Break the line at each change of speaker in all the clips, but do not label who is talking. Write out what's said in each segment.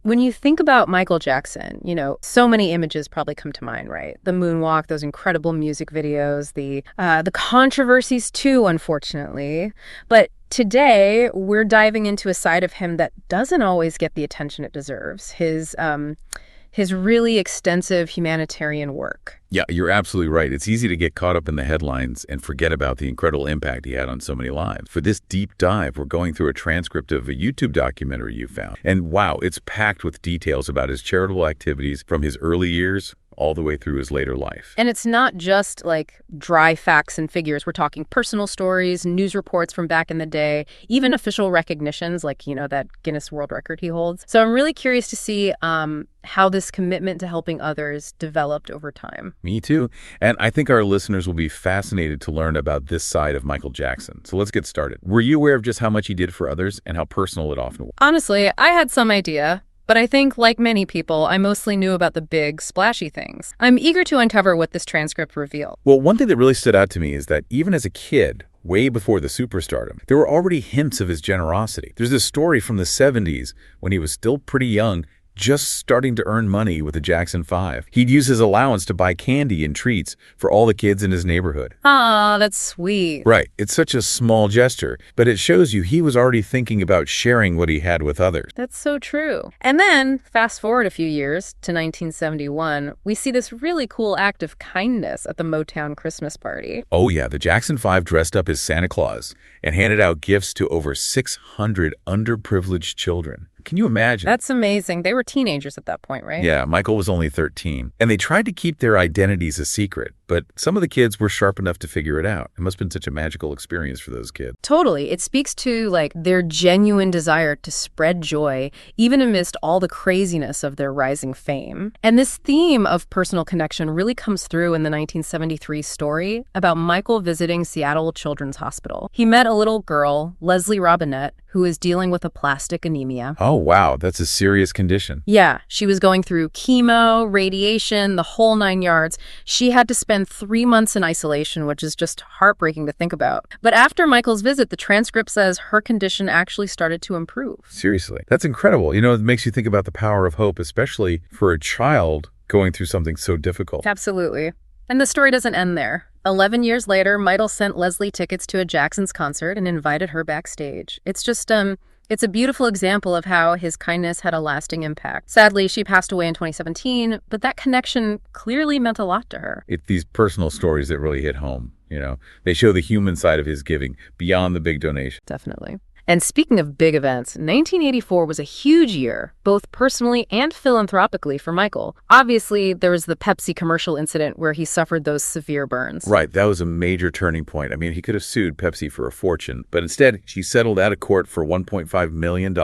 When you think about Michael Jackson, so many images probably come to mind, right? The moonwalk, those incredible music videos, the controversies too, unfortunately. But today, we're diving into a side of him that doesn't always get the attention it deserves. His really extensive humanitarian work.
Yeah, you're absolutely right. It's easy to get caught up in the headlines and forget about the incredible impact he had on so many lives. For this deep dive, we're going through a transcript of a YouTube documentary you found. And wow, it's packed with details about his charitable activities from his early years all the way through his later life.
And it's not just like dry facts and figures. We're talking personal stories, news reports from back in the day, even official recognitions like, that Guinness World Record he holds. So I'm really curious to see how this commitment to helping others developed over time.
Me too. And I think our listeners will be fascinated to learn about this side of Michael Jackson. So let's get started. Were you aware of just how much he did for others and how personal it often was?
Honestly, I had some idea. But I think, like many people, I mostly knew about the big, splashy things. I'm eager to uncover what this transcript revealed.
Well, one thing that really stood out to me is that even as a kid, way before the superstardom, there were already hints of his generosity. There's this story from the 70s when he was still pretty young, just starting to earn money with the Jackson 5. He'd use his allowance to buy candy and treats for all the kids in his neighborhood.
Aw, that's sweet.
Right. It's such a small gesture, but it shows you he was already thinking about sharing what he had with others.
That's so true. And then, fast forward a few years to 1971, we see this really cool act of kindness at the Motown Christmas party.
Oh yeah, the Jackson 5 dressed up as Santa Claus and handed out gifts to over 600 underprivileged children. Can you imagine?
That's amazing. They were teenagers at that point, right?
Yeah, Michael was only 13. And they tried to keep their identities a secret, but some of the kids were sharp enough to figure it out. It must have been such a magical experience for those kids.
Totally. It speaks to, their genuine desire to spread joy, even amidst all the craziness of their rising fame. And this theme of personal connection really comes through in the 1973 story about Michael visiting Seattle Children's Hospital. He met a little girl, Leslie Robinette, who is dealing with aplastic anemia.
Oh, wow. That's a serious condition.
Yeah, she was going through chemo, radiation, the whole 9 yards. She had to spend 3 months in isolation, which is just heartbreaking to think about. But after Michael's visit, the transcript says her condition actually started to improve.
Seriously. That's incredible. It makes you think about the power of hope, especially for a child going through something so difficult.
Absolutely. And the story doesn't end there. 11 years later, Michael sent Leslie tickets to a Jackson's concert and invited her backstage. It's just, it's a beautiful example of how his kindness had a lasting impact. Sadly, she passed away in 2017, but that connection clearly meant a lot to her.
It's these personal stories that really hit home. They show the human side of his giving beyond the big donation.
Definitely. And speaking of big events, 1984 was a huge year, both personally and philanthropically for Michael. Obviously, there was the Pepsi commercial incident where he suffered those severe burns.
Right, that was a major turning point. I mean, he could have sued Pepsi for a fortune, but instead, she settled out of court for $1.5 million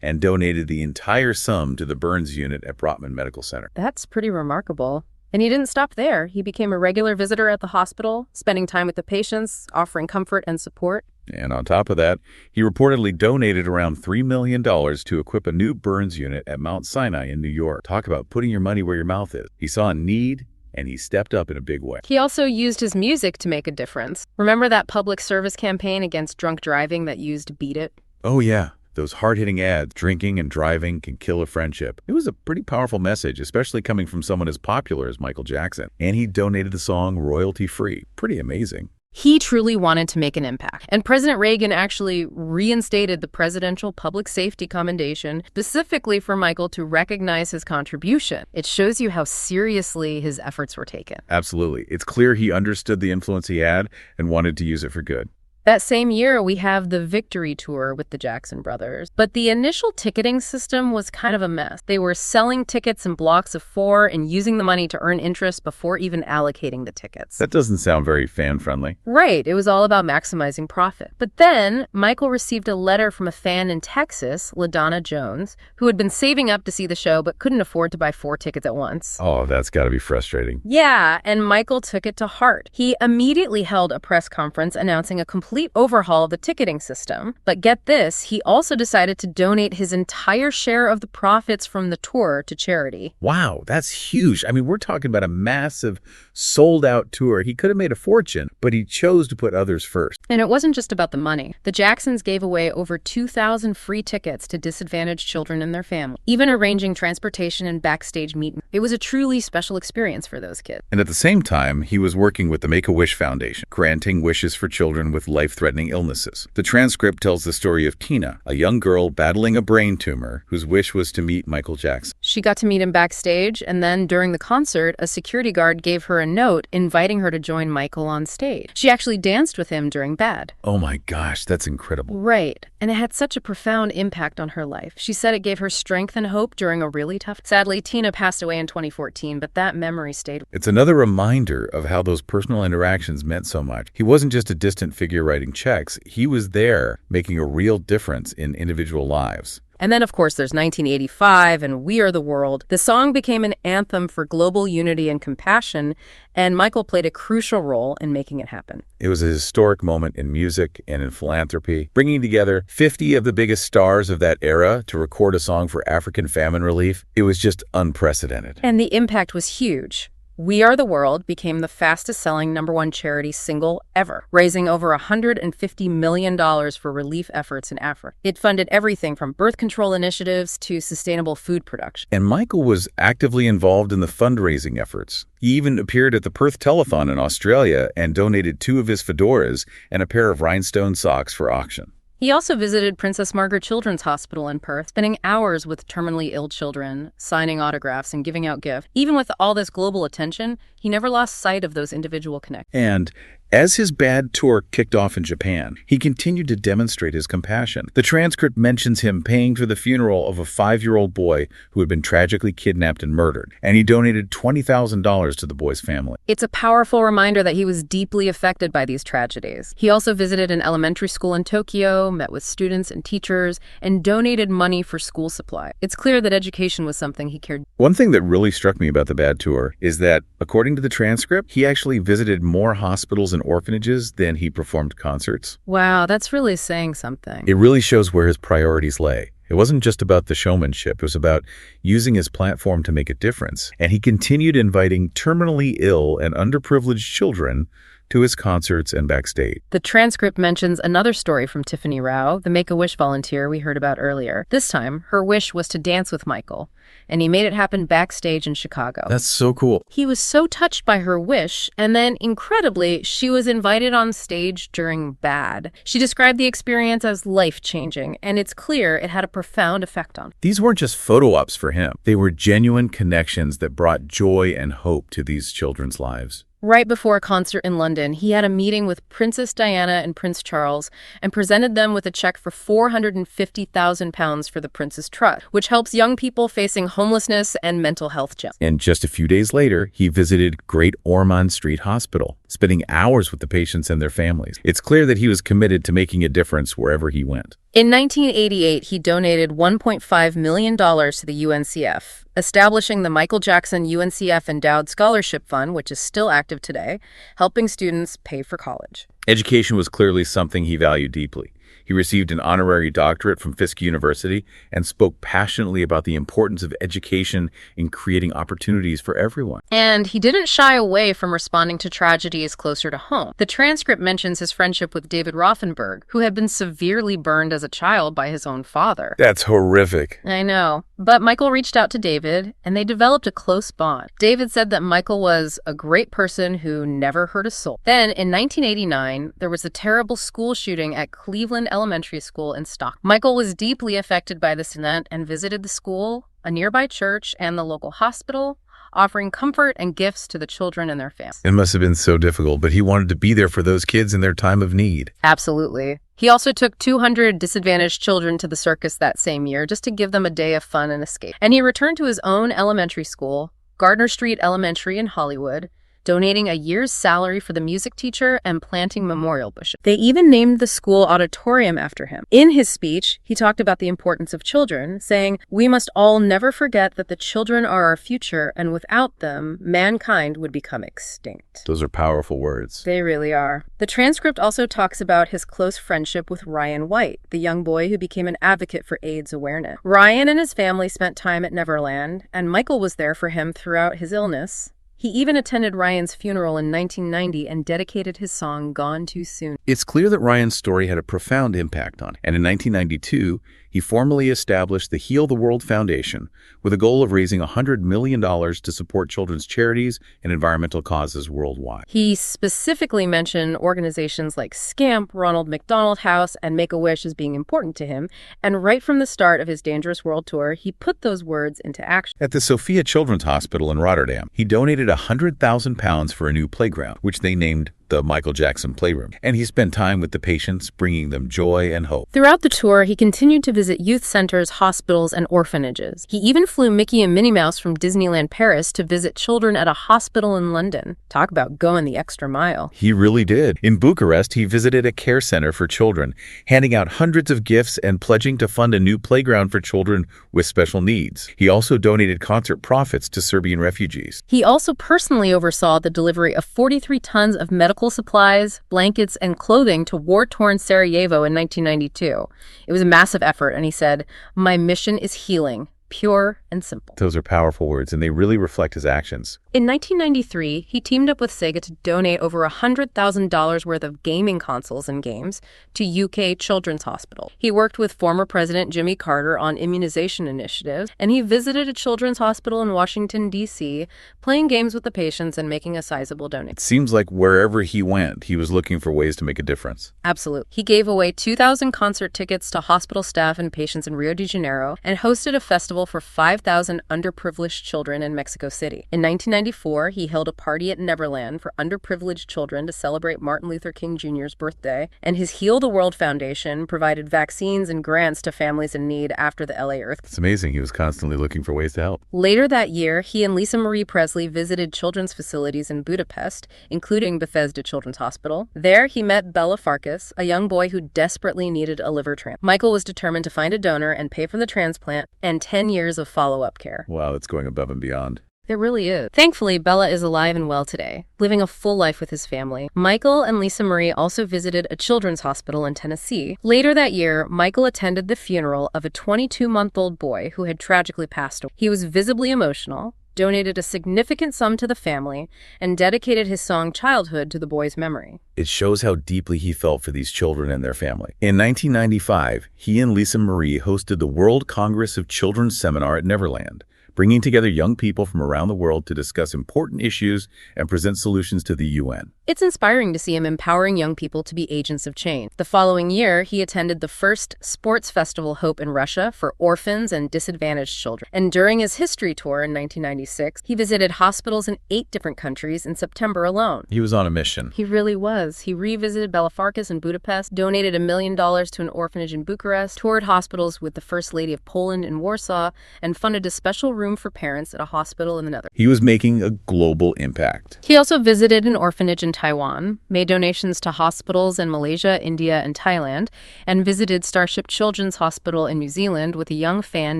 and donated the entire sum to the burns unit at Brotman Medical Center.
That's pretty remarkable. And he didn't stop there. He became a regular visitor at the hospital, spending time with the patients, offering comfort and support.
And on top of that, he reportedly donated around $3 million to equip a new burns unit at Mount Sinai in New York. Talk about putting your money where your mouth is. He saw a need, and he stepped up in a big way.
He also used his music to make a difference. Remember that public service campaign against drunk driving that used Beat It?
Oh, yeah. Those hard-hitting ads, drinking and driving can kill a friendship. It was a pretty powerful message, especially coming from someone as popular as Michael Jackson. And he donated the song royalty-free. Pretty amazing.
He truly wanted to make an impact. And President Reagan actually reinstated the Presidential Public Safety Commendation specifically for Michael to recognize his contribution. It shows you how seriously his efforts were taken.
Absolutely. It's clear he understood the influence he had and wanted to use it for good.
That same year, we have the Victory Tour with the Jackson brothers. But the initial ticketing system was kind of a mess. They were selling tickets in blocks of 4 and using the money to earn interest before even allocating the tickets.
That doesn't sound very fan-friendly.
Right. It was all about maximizing profit. But then Michael received a letter from a fan in Texas, LaDonna Jones, who had been saving up to see the show but couldn't afford to buy 4 tickets at once.
Oh, that's got to be frustrating.
Yeah, and Michael took it to heart. He immediately held a press conference announcing a complete complete overhaul of the ticketing system. But get this, he also decided to donate his entire share of the profits from the tour to charity.
Wow, that's huge. I mean, we're talking about a massive sold-out tour. He could have made a fortune, but he chose to put others first.
And it wasn't just about the money. The Jacksons gave away over 2,000 free tickets to disadvantaged children and their families, even arranging transportation and backstage meetings. It was a truly special experience for those kids.
And at the same time, he was working with the Make-A-Wish Foundation, granting wishes for children with life-threatening illnesses. The transcript tells the story of Tina, a young girl battling a brain tumor whose wish was to meet Michael Jackson.
She got to meet him backstage, and then during the concert, a security guard gave her a note inviting her to join Michael on stage. She actually danced with him during Bad.
Oh my gosh, that's incredible.
Right. And it had such a profound impact on her life. She said it gave her strength and hope during a really tough. Sadly, Tina passed away in 2014, but that memory stayed.
It's another reminder of how those personal interactions meant so much. He wasn't just a distant figure writing checks. He was there making a real difference in individual lives.
And then, of course, there's 1985 and We Are the World. The song became an anthem for global unity and compassion, and Michael played a crucial role in making it happen.
It was a historic moment in music and in philanthropy, bringing together 50 of the biggest stars of that era to record a song for African famine relief. It was just unprecedented.
And the impact was huge. We Are the World became the fastest-selling #1 charity single ever, raising over $150 million for relief efforts in Africa. It funded everything from birth control initiatives to sustainable food production.
And Michael was actively involved in the fundraising efforts. He even appeared at the Perth Telethon in Australia and donated 2 of his fedoras and a pair of rhinestone socks for auction.
He also visited Princess Margaret Children's Hospital in Perth, spending hours with terminally ill children, signing autographs and giving out gifts. Even with all this global attention, he never lost sight of those individual connections.
And as his Bad tour kicked off in Japan, he continued to demonstrate his compassion. The transcript mentions him paying for the funeral of a 5-year-old boy who had been tragically kidnapped and murdered, and he donated $20,000 to the boy's family.
It's a powerful reminder that he was deeply affected by these tragedies. He also visited an elementary school in Tokyo, met with students and teachers, and donated money for school supply. It's clear that education was something he cared.
One thing that really struck me about the Bad tour is that, according to the transcript, he actually visited more hospitals and orphanages than he performed concerts.
Wow, that's really saying something.
It really shows where his priorities lay. It wasn't just about the showmanship. It was about using his platform to make a difference. And he continued inviting terminally ill and underprivileged children to his concerts and backstage.
The transcript mentions another story from Tiffany Rao, the Make-A-Wish volunteer we heard about earlier. This time, her wish was to dance with Michael, and he made it happen backstage in Chicago.
That's so cool.
He was so touched by her wish, and then, incredibly, she was invited on stage during Bad. She described the experience as life-changing, and it's clear it had a profound effect on him.
These weren't just photo ops for him. They were genuine connections that brought joy and hope to these children's lives.
Right before a concert in London, he had a meeting with Princess Diana and Prince Charles and presented them with a check for £450,000 for the Prince's Trust, which helps young people facing homelessness and mental health challenges.
And just a few days later, he visited Great Ormond Street Hospital, spending hours with the patients and their families. It's clear that he was committed to making a difference wherever he went.
In 1988, he donated $1.5 million to the UNCF, establishing the Michael Jackson UNCF Endowed Scholarship Fund, which is still active today, helping students pay for college.
Education was clearly something he valued deeply. He received an honorary doctorate from Fisk University and spoke passionately about the importance of education in creating opportunities for everyone.
And he didn't shy away from responding to tragedies closer to home. The transcript mentions his friendship with David Rothenberg, who had been severely burned as a child by his own father.
That's horrific.
I know. But Michael reached out to David, and they developed a close bond. David said that Michael was a great person who never hurt a soul. Then, in 1989, there was a terrible school shooting at Cleveland Elementary School in Stockton. Michael was deeply affected by this event and visited the school, a nearby church, and the local hospital, offering comfort and gifts to the children and their families.
It must have been so difficult, but he wanted to be there for those kids in their time of need.
Absolutely. He also took 200 disadvantaged children to the circus that same year just to give them a day of fun and escape. And he returned to his own elementary school, Gardner Street Elementary in Hollywood, donating a year's salary for the music teacher and planting memorial bushes. They even named the school auditorium after him. In his speech, he talked about the importance of children, saying, "We must all never forget that the children are our future, and without them, mankind would become extinct."
Those are powerful words.
They really are. The transcript also talks about his close friendship with Ryan White, the young boy who became an advocate for AIDS awareness. Ryan and his family spent time at Neverland, and Michael was there for him throughout his illness. He even attended Ryan's funeral in 1990 and dedicated his song Gone Too Soon.
It's clear that Ryan's story had a profound impact on him, and in 1992, he formally established the Heal the World Foundation with a goal of raising $100 million to support children's charities and environmental causes worldwide.
He specifically mentioned organizations like SCAMP, Ronald McDonald House, and Make-A-Wish as being important to him, and right from the start of his Dangerous World Tour, he put those words into action.
At the Sophia Children's Hospital in Rotterdam, he donated £100,000 for a new playground, which they named the Michael Jackson Playroom, and he spent time with the patients, bringing them joy and hope.
Throughout the tour, he continued to visit youth centers, hospitals, and orphanages. He even flew Mickey and Minnie Mouse from Disneyland Paris to visit children at a hospital in London. Talk about going the extra mile.
He really did. In Bucharest, he visited a care center for children, handing out hundreds of gifts and pledging to fund a new playground for children with special needs. He also donated concert profits to Serbian refugees.
He also personally oversaw the delivery of 43 tons of medical supplies, blankets, and clothing to war-torn Sarajevo in 1992. It was a massive effort, and he said, "My mission is healing, pure and simple."
Those are powerful words, and they really reflect his actions.
In 1993, he teamed up with Sega to donate over $100,000 worth of gaming consoles and games to UK Children's Hospital. He worked with former President Jimmy Carter on immunization initiatives, and he visited a children's hospital in Washington, D.C., playing games with the patients and making a sizable donation.
It seems like wherever he went, he was looking for ways to make a difference.
Absolutely. He gave away 2,000 concert tickets to hospital staff and patients in Rio de Janeiro and hosted a festival for 5,000 underprivileged children in Mexico City. In 1994, he held a party at Neverland for underprivileged children to celebrate Martin Luther King Jr.'s birthday, and his Heal the World Foundation provided vaccines and grants to families in need after the LA earthquake.
It's amazing. He was constantly looking for ways to help.
Later that year, he and Lisa Marie Presley visited children's facilities in Budapest, including Bethesda Children's Hospital. There, he met Bela Farkas, a young boy who desperately needed a liver transplant. Michael was determined to find a donor and pay for the transplant, and 10 years of follow-up care.
Wow, that's going above and beyond.
It really is. Thankfully, Bella is alive and well today, living a full life with his family. Michael and Lisa Marie also visited a children's hospital in Tennessee. Later that year, Michael attended the funeral of a 22-month-old boy who had tragically passed away. He was visibly emotional, donated a significant sum to the family, and dedicated his song Childhood to the boy's memory.
It shows how deeply he felt for these children and their family. In 1995, he and Lisa Marie hosted the World Congress of Children's Seminar at Neverland, bringing together young people from around the world to discuss important issues and present solutions to the UN.
It's inspiring to see him empowering young people to be agents of change. The following year, he attended the first sports festival Hope in Russia for orphans and disadvantaged children. And during his history tour in 1996, he visited hospitals in 8 different countries in September alone.
He was on a mission.
He really was. He revisited Bela Farkas in Budapest, donated $1 million to an orphanage in Bucharest, toured hospitals with the First Lady of Poland in Warsaw, and funded a special room for parents at a hospital in the Netherlands.
He was making a global impact.
He also visited an orphanage in Taiwan, made donations to hospitals in Malaysia, India, and Thailand, and visited Starship Children's Hospital in New Zealand with a young fan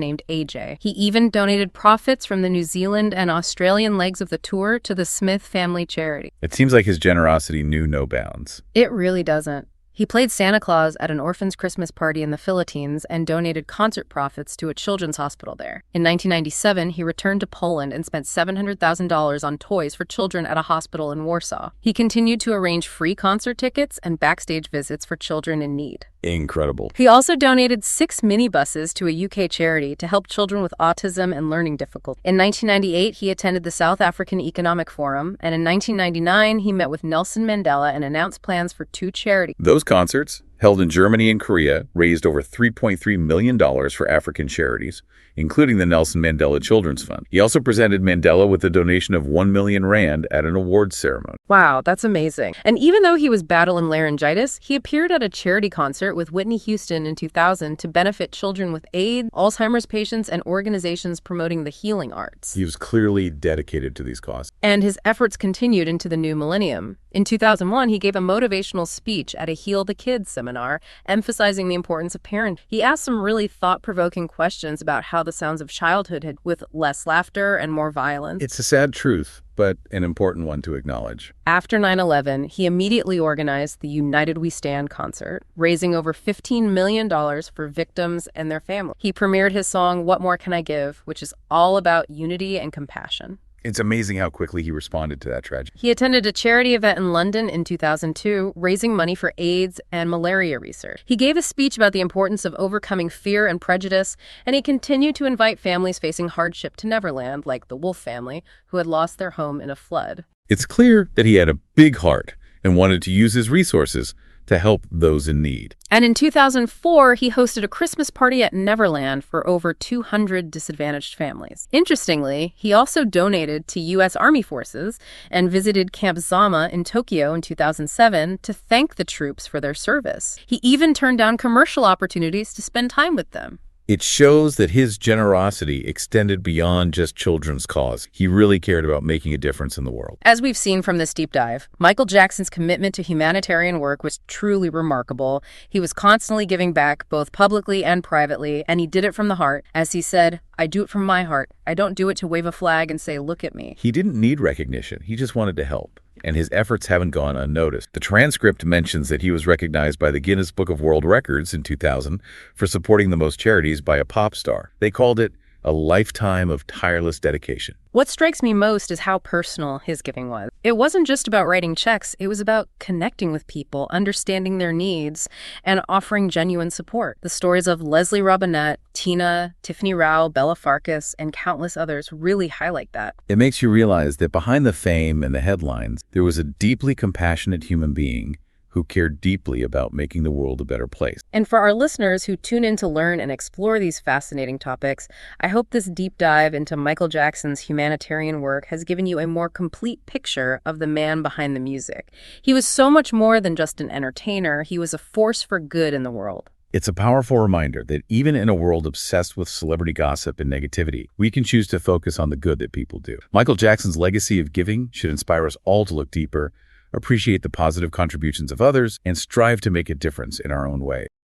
named AJ. He even donated profits from the New Zealand and Australian legs of the tour to the Smith Family Charity.
It seems like his generosity knew no bounds.
It really doesn't. He played Santa Claus at an orphan's Christmas party in the Philippines and donated concert profits to a children's hospital there. In 1997, he returned to Poland and spent $700,000 on toys for children at a hospital in Warsaw. He continued to arrange free concert tickets and backstage visits for children in need.
Incredible.
He also donated 6 minibuses to a UK charity to help children with autism and learning difficulties. In 1998, he attended the South African Economic Forum, and in 1999, he met with Nelson Mandela and announced plans for 2 charities.
Those concerts, held in Germany and Korea, raised over $3.3 million for African charities, including the Nelson Mandela Children's Fund. He also presented Mandela with a donation of 1 million rand at an awards ceremony.
Wow, that's amazing. And even though he was battling laryngitis, he appeared at a charity concert with Whitney Houston in 2000 to benefit children with AIDS, Alzheimer's patients, and organizations promoting the healing arts.
He was clearly dedicated to these causes.
And his efforts continued into the new millennium. In 2001, he gave a motivational speech at a Heal the Kids seminar, emphasizing the importance of parenting. He asked some really thought-provoking questions about how the sounds of childhood had with less laughter and more violence.
It's a sad truth, but an important one to acknowledge.
After 9/11, he immediately organized the United We Stand concert, raising over $15 million for victims and their families. He premiered his song, What More Can I Give?, which is all about unity and compassion.
It's amazing how quickly he responded to that tragedy.
He attended a charity event in London in 2002, raising money for AIDS and malaria research. He gave a speech about the importance of overcoming fear and prejudice, and he continued to invite families facing hardship to Neverland, like the Wolf family, who had lost their home in a flood.
It's clear that he had a big heart and wanted to use his resources to help those in need.
And in 2004, he hosted a Christmas party at Neverland for over 200 disadvantaged families. Interestingly, he also donated to U.S. Army forces and visited Camp Zama in Tokyo in 2007 to thank the troops for their service. He even turned down commercial opportunities to spend time with them.
It shows that his generosity extended beyond just children's cause. He really cared about making a difference in the world.
As we've seen from this deep dive, Michael Jackson's commitment to humanitarian work was truly remarkable. He was constantly giving back, both publicly and privately, and he did it from the heart. As he said, I do it from my heart. I don't do it to wave a flag and say, look at me.
He didn't need recognition. He just wanted to help. And his efforts haven't gone unnoticed. The transcript mentions that he was recognized by the Guinness Book of World Records in 2000 for supporting the most charities by a pop star. They called it a lifetime of tireless dedication.
What strikes me most is how personal his giving was. It wasn't just about writing checks. It was about connecting with people, understanding their needs, and offering genuine support. The stories of Leslie Robinette, Tina, Tiffany Rao, Bella Farkas, and countless others really highlight that.
It makes you realize that behind the fame and the headlines, there was a deeply compassionate human being who cared deeply about making the world a better place.
And for our listeners who tune in to learn and explore these fascinating topics, I hope this deep dive into Michael Jackson's humanitarian work has given you a more complete picture of the man behind the music. He was so much more than just an entertainer. He was a force for good in the world.
It's a powerful reminder that even in a world obsessed with celebrity gossip and negativity, we can choose to focus on the good that people do. Michael Jackson's legacy of giving should inspire us all to look deeper, appreciate the positive contributions of others, and strive to make a difference in our own ways.